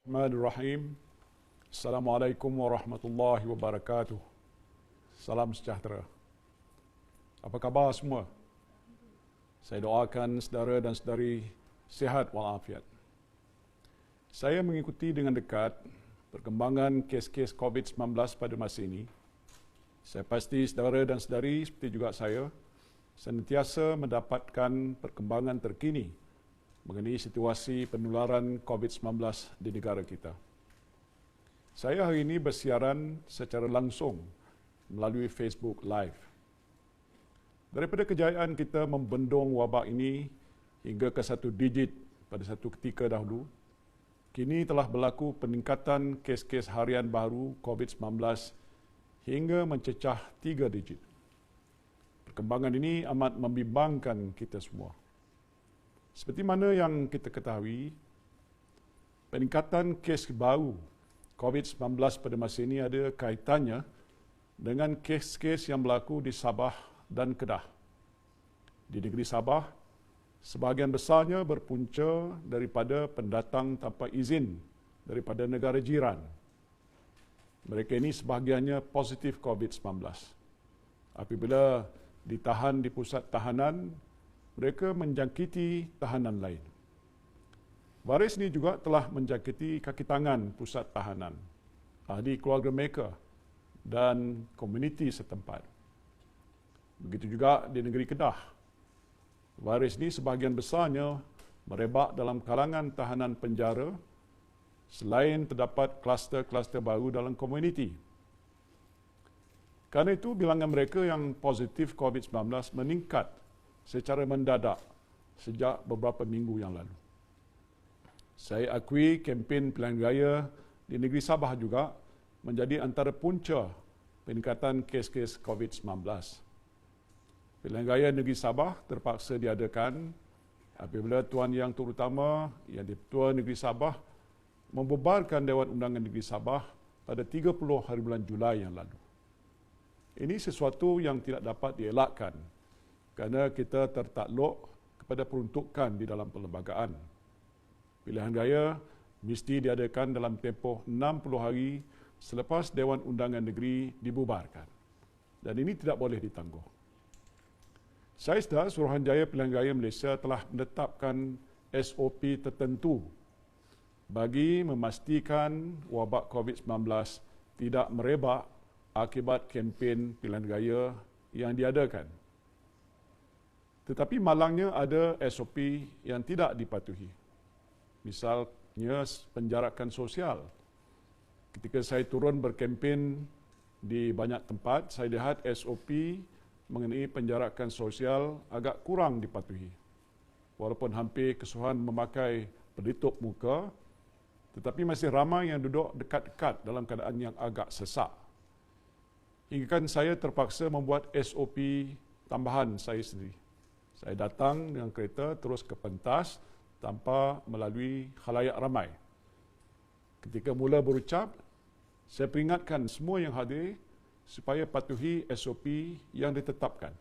Bismillahirrahmanirrahim. Assalamualaikum warahmatullahi wabarakatuh. Salam sejahtera. Apa khabar semua? Saya doakan saudara dan saudari sihat walafiat. Saya mengikuti dengan dekat perkembangan kes-kes COVID-19 pada masa ini. Saya pasti saudara dan saudari seperti juga saya sentiasa mendapatkan perkembangan terkini mengenai situasi penularan COVID-19 di negara kita. Saya hari ini bersiaran secara langsung melalui Facebook Live. Daripada kejayaan kita membendung wabak ini hingga ke 1 digit pada satu ketika dahulu, kini telah berlaku peningkatan kes-kes harian baru COVID-19 hingga mencecah 3 digit. Perkembangan ini amat membimbangkan kita semua. Seperti mana yang kita ketahui, peningkatan kes baru COVID-19 pada masa ini ada kaitannya dengan kes-kes yang berlaku di Sabah dan Kedah. Di negeri Sabah, sebahagian besarnya berpunca daripada pendatang tanpa izin daripada negara jiran. Mereka ini sebahagiannya positif COVID-19. Apabila ditahan di pusat tahanan, mereka menjangkiti tahanan lain. Baris ini juga telah menjangkiti kaki tangan pusat tahanan, ahli keluarga mereka dan komuniti setempat. Begitu juga di negeri Kedah. Baris ini sebahagian besarnya merebak dalam kalangan tahanan penjara selain terdapat kluster-kluster baru dalam komuniti. Kerana itu, bilangan mereka yang positif COVID-19 meningkat secara mendadak sejak beberapa minggu yang lalu. Saya akui kempen pilihan raya di negeri Sabah juga menjadi antara punca peningkatan kes-kes COVID-19. Pilihan raya negeri Sabah terpaksa diadakan apabila Tuan Yang Terutama yang di-Ketua Negeri Sabah membubarkan Dewan Undangan Negeri Sabah pada 30 hari bulan Julai yang lalu. Ini sesuatu yang tidak dapat dielakkan kerana kita tertakluk kepada peruntukan di dalam perlembagaan. Pilihan raya mesti diadakan dalam tempoh 60 hari selepas Dewan Undangan Negeri dibubarkan. Dan ini tidak boleh ditangguh. Saya sedar Suruhanjaya Pilihan Raya Malaysia telah menetapkan SOP tertentu bagi memastikan wabak COVID-19 tidak merebak akibat kempen pilihan raya yang diadakan. Tetapi malangnya ada SOP yang tidak dipatuhi. Misalnya penjarakan sosial. Ketika saya turun berkempen di banyak tempat, saya lihat SOP mengenai penjarakan sosial agak kurang dipatuhi. Walaupun hampir keseluruhan memakai pelitup muka, tetapi masih ramai yang duduk dekat-dekat dalam keadaan yang agak sesak. Hingga kan saya terpaksa membuat SOP tambahan saya sendiri. Saya datang dengan kereta terus ke pentas tanpa melalui khalayak ramai. Ketika mula berucap, saya peringatkan semua yang hadir supaya patuhi SOP yang ditetapkan.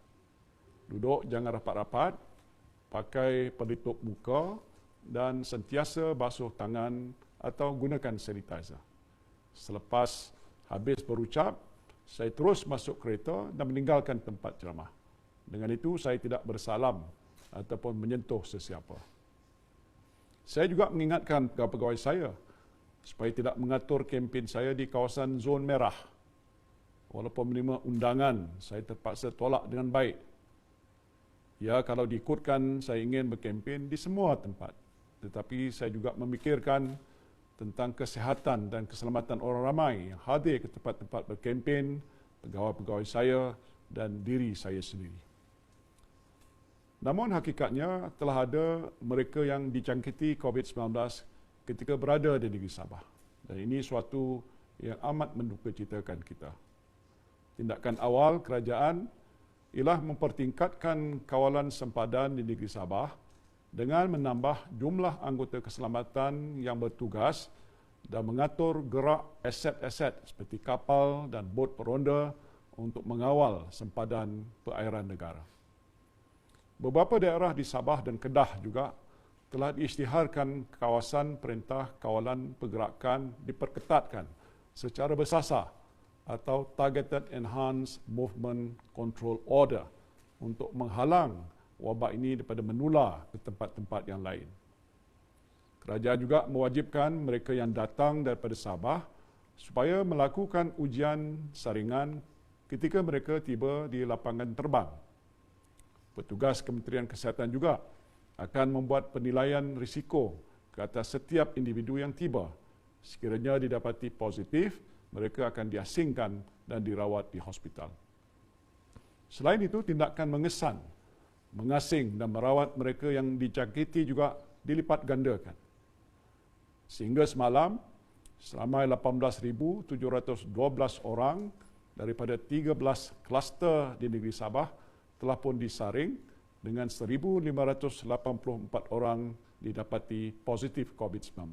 Duduk jangan rapat-rapat, pakai pelitup muka dan sentiasa basuh tangan atau gunakan sanitizer. Selepas habis berucap, saya terus masuk kereta dan meninggalkan tempat ceramah. Dengan itu, saya tidak bersalam ataupun menyentuh sesiapa. Saya juga mengingatkan pegawai saya supaya tidak mengatur kempen saya di kawasan zon merah. Walaupun menerima undangan, saya terpaksa tolak dengan baik. Ya, kalau diikutkan, saya ingin berkempen di semua tempat. Tetapi saya juga memikirkan tentang kesihatan dan keselamatan orang ramai yang hadir ke tempat-tempat berkempen, pegawai-pegawai saya dan diri saya sendiri. Namun hakikatnya telah ada mereka yang dijangkiti COVID-19 ketika berada di negeri Sabah. Dan ini suatu yang amat mendukacitakan kita. Tindakan awal kerajaan ialah mempertingkatkan kawalan sempadan di negeri Sabah dengan menambah jumlah anggota keselamatan yang bertugas dan mengatur gerak aset-aset seperti kapal dan bot peronda untuk mengawal sempadan perairan negara. Beberapa daerah di Sabah dan Kedah juga telah diisytiharkan kawasan perintah kawalan pergerakan diperketatkan secara bersasar atau Targeted Enhanced Movement Control Order untuk menghalang wabak ini daripada menular ke tempat-tempat yang lain. Kerajaan juga mewajibkan mereka yang datang daripada Sabah supaya melakukan ujian saringan ketika mereka tiba di lapangan terbang. Petugas Kementerian Kesihatan juga akan membuat penilaian risiko ke atas setiap individu yang tiba. Sekiranya didapati positif, mereka akan diasingkan dan dirawat di hospital. Selain itu, tindakan mengesan, mengasing dan merawat mereka yang dijangkiti juga dilipat gandakan. Sehingga semalam, seramai 18,712 orang daripada 13 kluster di negeri Sabah telah pun disaring dengan 1,584 orang didapati positif COVID-19.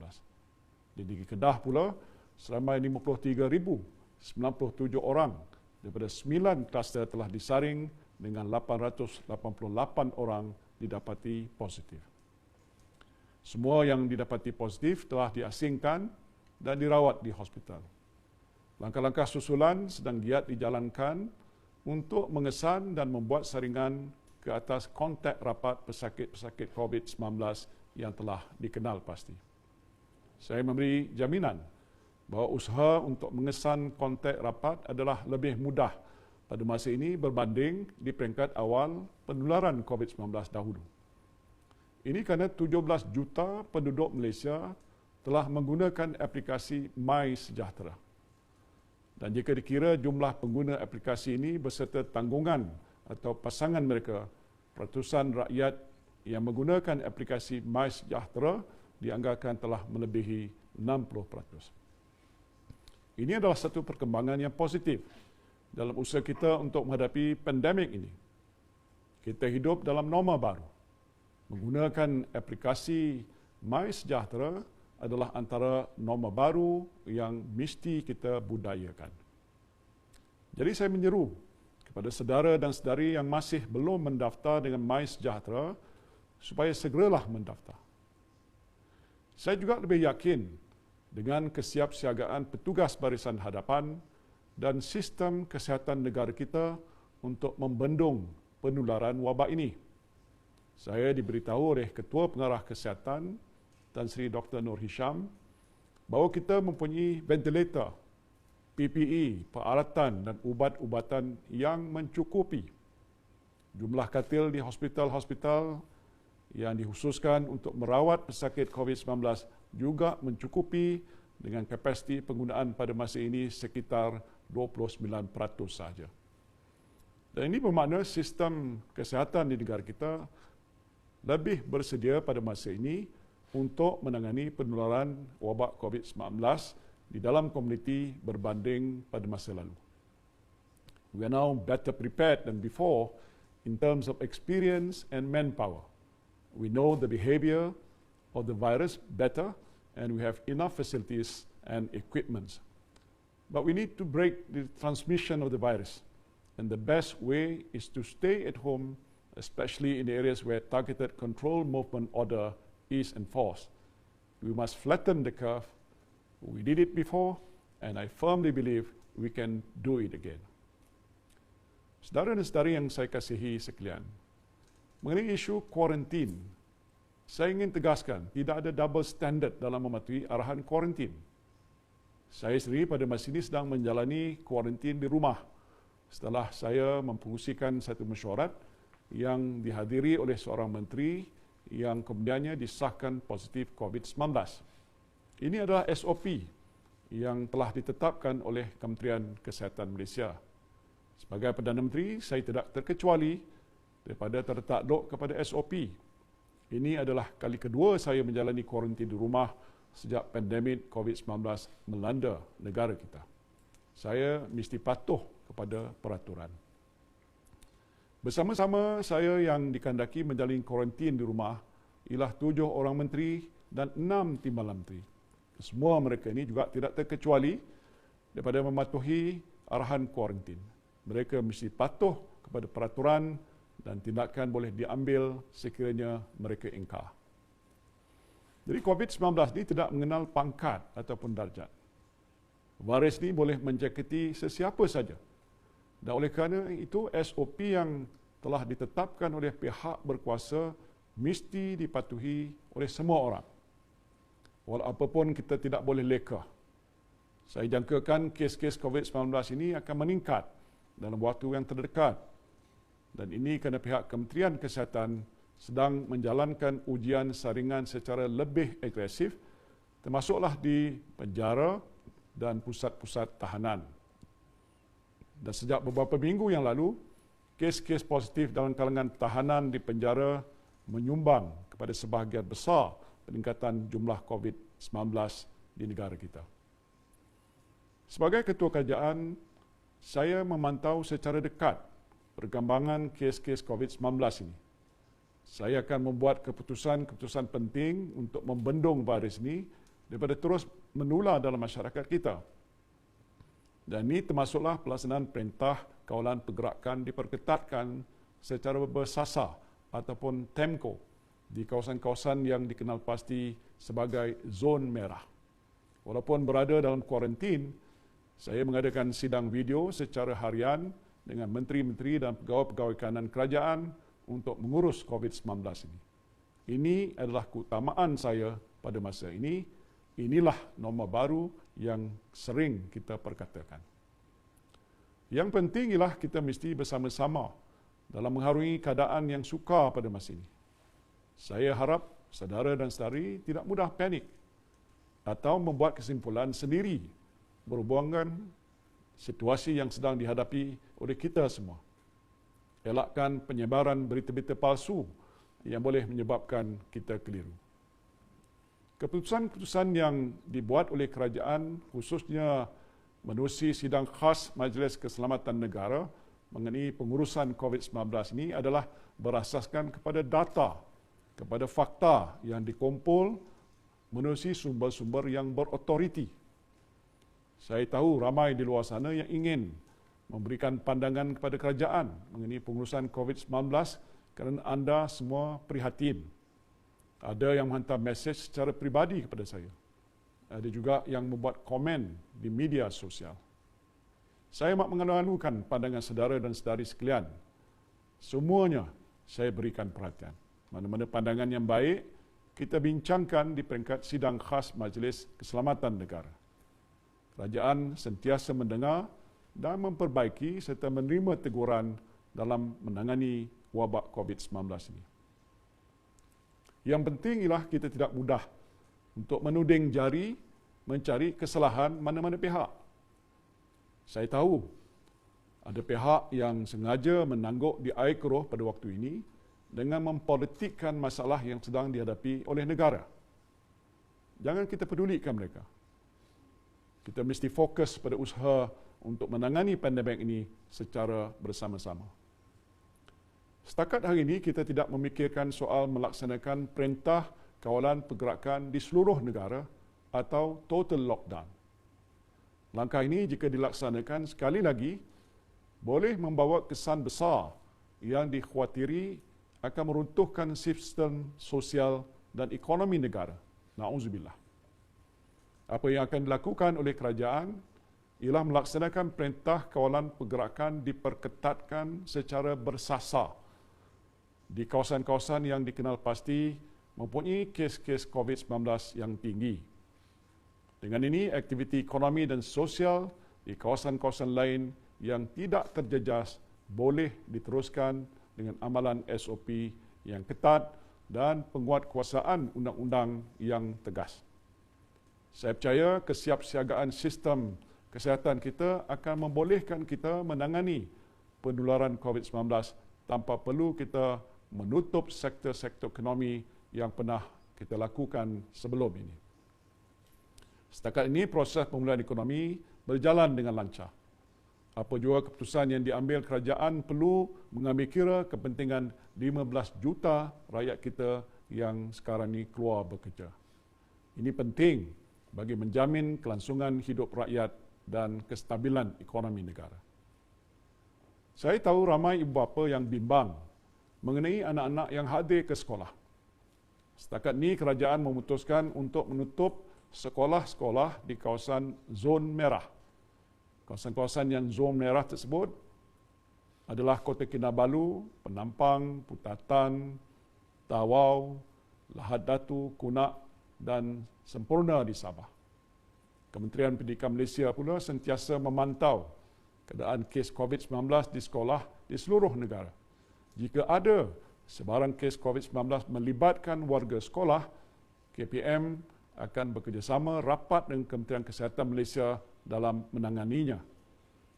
Di negeri Kedah pula, seramai 53,097 orang daripada 9 kluster telah disaring dengan 888 orang didapati positif. Semua yang didapati positif telah diasingkan dan dirawat di hospital. Langkah-langkah susulan sedang giat dijalankan untuk mengesan dan membuat saringan ke atas kontak rapat pesakit-pesakit COVID-19 yang telah dikenal pasti. Saya memberi jaminan bahawa usaha untuk mengesan kontak rapat adalah lebih mudah pada masa ini berbanding di peringkat awal penularan COVID-19 dahulu. Ini kerana 17 juta penduduk Malaysia telah menggunakan aplikasi MySejahtera. Dan jika dikira jumlah pengguna aplikasi ini beserta tanggungan atau pasangan mereka, ratusan rakyat yang menggunakan aplikasi MySejahtera dianggarkan telah melebihi 60%. Ini adalah satu perkembangan yang positif dalam usaha kita untuk menghadapi pandemik ini. Kita hidup dalam norma baru. Menggunakan aplikasi MySejahtera adalah antara norma baru yang mesti kita budayakan. Jadi saya menyeru kepada saudara dan saudari yang masih belum mendaftar dengan MySejahtera supaya segeralah mendaftar. Saya juga lebih yakin dengan kesiapsiagaan petugas barisan hadapan dan sistem kesihatan negara kita untuk membendung penularan wabak ini. Saya diberitahu oleh Ketua Pengarah Kesihatan Tan Sri Dr. Nur Hisham bahawa kita mempunyai ventilator, PPE, peralatan dan ubat-ubatan yang mencukupi. Jumlah katil di hospital-hospital yang dikhususkan untuk merawat pesakit COVID-19 juga mencukupi dengan kapasiti penggunaan pada masa ini sekitar 29% sahaja. Dan ini bermakna sistem kesihatan di negara kita lebih bersedia pada masa ini untuk menangani penularan wabak COVID-19 di dalam komuniti berbanding pada masa lalu. We are now better prepared than before in terms of experience and manpower. We know the behavior of the virus better and we have enough facilities and equipment. But we need to break the transmission of the virus. And the best way is to stay at home, especially in the areas where targeted control movement order is enforced. We must flatten the curve. We did it before, and I firmly believe we can do it again. Saudara dan saudari yang saya kasihi sekalian, mengenai isu kuarantin, saya ingin tegaskan tidak ada double standard dalam mematuhi arahan kuarantin. Saya sendiri pada masa ini sedang menjalani kuarantin di rumah setelah saya mempengusikan satu mesyuarat yang dihadiri oleh seorang menteri yang kemudiannya disahkan positif COVID-19. Ini adalah SOP yang telah ditetapkan oleh Kementerian Kesihatan Malaysia. Sebagai Perdana Menteri, saya tidak terkecuali daripada tertakluk kepada SOP. Ini adalah kali kedua saya menjalani kuarantin di rumah sejak pandemik COVID-19 melanda negara kita. Saya mesti patuh kepada peraturan. Bersama-sama saya yang dikandaki menjalani kuarantin di rumah ialah 7 orang menteri dan 6 timbalan menteri. Semua mereka ini juga tidak terkecuali daripada mematuhi arahan kuarantin. Mereka mesti patuh kepada peraturan dan tindakan boleh diambil sekiranya mereka ingkar. Jadi COVID-19 ini tidak mengenal pangkat ataupun darjat. Virus ini boleh menjangkiti sesiapa saja. Dan oleh kerana itu, SOP yang telah ditetapkan oleh pihak berkuasa mesti dipatuhi oleh semua orang. Walaupun kita tidak boleh leka. Saya jangkakan kes-kes COVID-19 ini akan meningkat dalam waktu yang terdekat. Dan ini kerana pihak Kementerian Kesihatan sedang menjalankan ujian saringan secara lebih agresif, termasuklah di penjara dan pusat-pusat tahanan. Dan sejak beberapa minggu yang lalu, kes-kes positif dalam kalangan tahanan di penjara menyumbang kepada sebahagian besar peningkatan jumlah COVID-19 di negara kita. Sebagai Ketua Kerajaan, saya memantau secara dekat perkembangan kes-kes COVID-19 ini. Saya akan membuat keputusan-keputusan penting untuk membendung virus ini daripada terus menular dalam masyarakat kita. Dan ini termasuklah pelaksanaan perintah kawalan pergerakan diperketatkan secara bersasar ataupun TEMCO di kawasan-kawasan yang dikenal pasti sebagai zon merah. Walaupun berada dalam kuarantin, saya mengadakan sidang video secara harian dengan menteri-menteri dan pegawai-pegawai kanan kerajaan untuk mengurus COVID-19 ini. Ini adalah keutamaan saya pada masa ini. Inilah norma baru yang sering kita perkatakan. Yang penting ialah kita mesti bersama-sama dalam mengharungi keadaan yang sukar pada masa ini. Saya harap saudara dan saudari tidak mudah panik atau membuat kesimpulan sendiri berhubungan situasi yang sedang dihadapi oleh kita semua. Elakkan penyebaran berita-berita palsu yang boleh menyebabkan kita keliru. Keputusan-keputusan yang dibuat oleh kerajaan, khususnya menerusi sidang khas Majlis Keselamatan Negara mengenai pengurusan COVID-19 ini adalah berasaskan kepada data, kepada fakta yang dikumpul menerusi sumber-sumber yang berautoriti. Saya tahu ramai di luar sana yang ingin memberikan pandangan kepada kerajaan mengenai pengurusan COVID-19 kerana anda semua prihatin. Ada yang menghantar mesej secara peribadi kepada saya. Ada juga yang membuat komen di media sosial. Saya mak mengalu-alukan pandangan saudara dan saudari sekalian. Semuanya saya berikan perhatian. Mana-mana pandangan yang baik, kita bincangkan di peringkat sidang khas Majlis Keselamatan Negara. Kerajaan sentiasa mendengar dan memperbaiki serta menerima teguran dalam menangani wabak COVID-19 ini. Yang penting ialah kita tidak mudah untuk menuding jari mencari kesalahan mana-mana pihak. Saya tahu ada pihak yang sengaja menangguk di air keruh pada waktu ini dengan mempolitikkan masalah yang sedang dihadapi oleh negara. Jangan kita pedulikan mereka. Kita mesti fokus pada usaha untuk menangani pandemik ini secara bersama-sama. Setakat hari ini kita tidak memikirkan soal melaksanakan perintah kawalan pergerakan di seluruh negara atau total lockdown. Langkah ini jika dilaksanakan sekali lagi boleh membawa kesan besar yang dikhawatiri akan meruntuhkan sistem sosial dan ekonomi negara. Na'udzubillah. Apa yang akan dilakukan oleh kerajaan ialah melaksanakan perintah kawalan pergerakan diperketatkan secara bersasar di kawasan-kawasan yang dikenal pasti mempunyai kes-kes COVID-19 yang tinggi. Dengan ini, aktiviti ekonomi dan sosial di kawasan-kawasan lain yang tidak terjejas boleh diteruskan dengan amalan SOP yang ketat dan penguatkuasaan undang-undang yang tegas. Saya percaya kesiapsiagaan sistem kesihatan kita akan membolehkan kita menangani penularan COVID-19 tanpa perlu kita menutup sektor-sektor ekonomi yang pernah kita lakukan sebelum ini. Setakat ini, proses pemulihan ekonomi berjalan dengan lancar. Apa juga keputusan yang diambil kerajaan perlu mengambil kira kepentingan 15 juta rakyat kita yang sekarang ini keluar bekerja. Ini penting bagi menjamin kelangsungan hidup rakyat dan kestabilan ekonomi negara. Saya tahu ramai ibu bapa yang bimbang mengenai anak-anak yang hadir ke sekolah. Setakat ini kerajaan memutuskan untuk menutup sekolah-sekolah di kawasan zon merah. Kawasan-kawasan yang zon merah tersebut adalah Kota Kinabalu, Penampang, Putatan, Tawau, Lahad Datu, Kunak dan Sempurna di Sabah. Kementerian Pendidikan Malaysia pula sentiasa memantau keadaan kes COVID-19 di sekolah di seluruh negara. Jika ada sebarang kes COVID-19 melibatkan warga sekolah, KPM akan bekerjasama rapat dengan Kementerian Kesihatan Malaysia dalam menanganinya.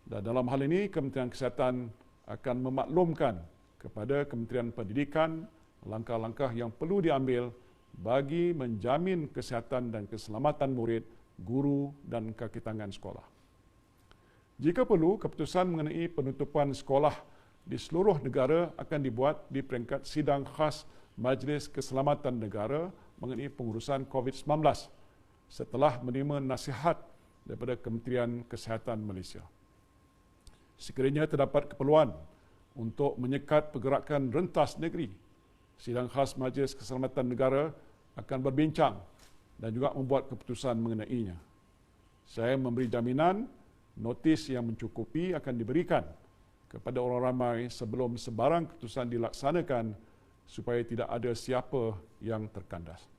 Dan dalam hal ini, Kementerian Kesihatan akan memaklumkan kepada Kementerian Pendidikan langkah-langkah yang perlu diambil bagi menjamin kesihatan dan keselamatan murid, guru dan kaki tangan sekolah. Jika perlu, keputusan mengenai penutupan sekolah di seluruh negara akan dibuat di peringkat sidang khas Majlis Keselamatan Negara mengenai pengurusan COVID-19 setelah menerima nasihat daripada Kementerian Kesihatan Malaysia. Sekiranya terdapat keperluan untuk menyekat pergerakan rentas negeri, sidang khas Majlis Keselamatan Negara akan berbincang dan juga membuat keputusan mengenainya. Saya memberi jaminan notis yang mencukupi akan diberikan kepada orang ramai sebelum sebarang keputusan dilaksanakan supaya tidak ada siapa yang terkandas.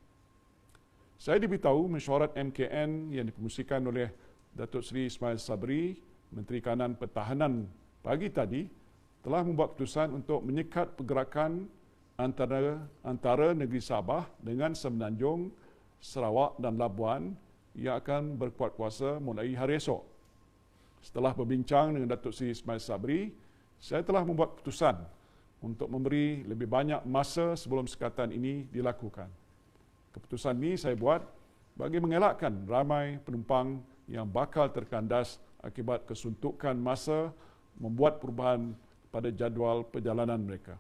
Saya diberitahu mesyuarat MKN yang dipengusikan oleh Datuk Seri Ismail Sabri, Menteri Kanan Pertahanan pagi tadi, telah membuat keputusan untuk menyekat pergerakan antara negeri Sabah dengan Semenanjung, Sarawak dan Labuan yang akan berkuat kuasa mulai hari esok. Setelah berbincang dengan Datuk Seri Ismail Sabri, saya telah membuat keputusan untuk memberi lebih banyak masa sebelum sekatan ini dilakukan. Keputusan ini saya buat bagi mengelakkan ramai penumpang yang bakal terkandas akibat kesuntukan masa membuat perubahan pada jadual perjalanan mereka.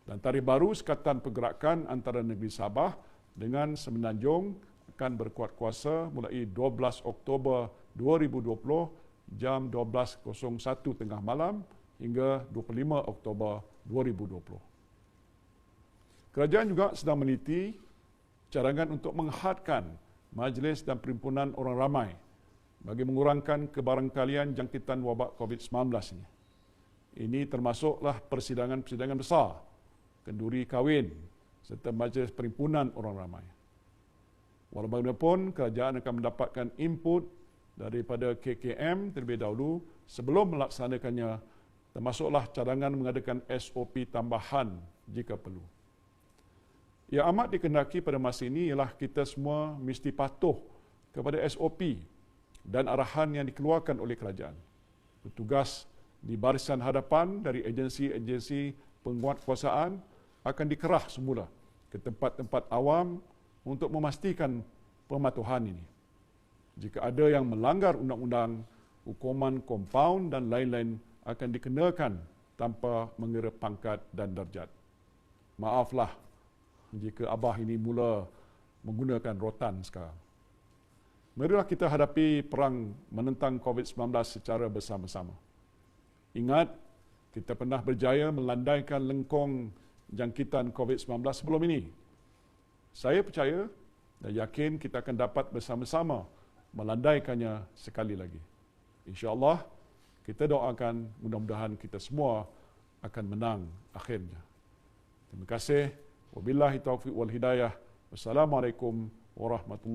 Dan tarikh baru sekatan pergerakan antara negeri Sabah dengan Semenanjung akan berkuat kuasa mulai 12 Oktober 2020 jam 12.01 tengah malam hingga 25 Oktober 2020. Kerajaan juga sedang meneliti cadangan untuk menghadkan majlis dan perhimpunan orang ramai bagi mengurangkan kebarangkalian jangkitan wabak COVID-19 ini. Ini termasuklah persidangan-persidangan besar, kenduri kahwin serta majlis perhimpunan orang ramai. Walau bagaimanapun, kerajaan akan mendapatkan input daripada KKM terlebih dahulu sebelum melaksanakannya, termasuklah cadangan mengadakan SOP tambahan jika perlu. Yang amat dikehendaki pada masa ini ialah kita semua mesti patuh kepada SOP dan arahan yang dikeluarkan oleh kerajaan. Petugas di barisan hadapan dari agensi-agensi penguatkuasaan akan dikerah semula ke tempat-tempat awam untuk memastikan pematuhan ini. Jika ada yang melanggar undang-undang, hukuman kompaun dan lain-lain akan dikenakan tanpa mengira pangkat dan darjat. Maaflah jika Abah ini mula menggunakan rotan sekarang. Marilah kita hadapi perang menentang COVID-19 secara bersama-sama. Ingat, kita pernah berjaya melandaikan lengkung jangkitan COVID-19 sebelum ini. Saya percaya dan yakin kita akan dapat bersama-sama melandaikannya sekali lagi. InsyaAllah, kita doakan mudah-mudahan kita semua akan menang akhirnya. Terima kasih. Wabillahi taufiq wal hidayah. Wassalamualaikum warahmatullahi wabarakatuh.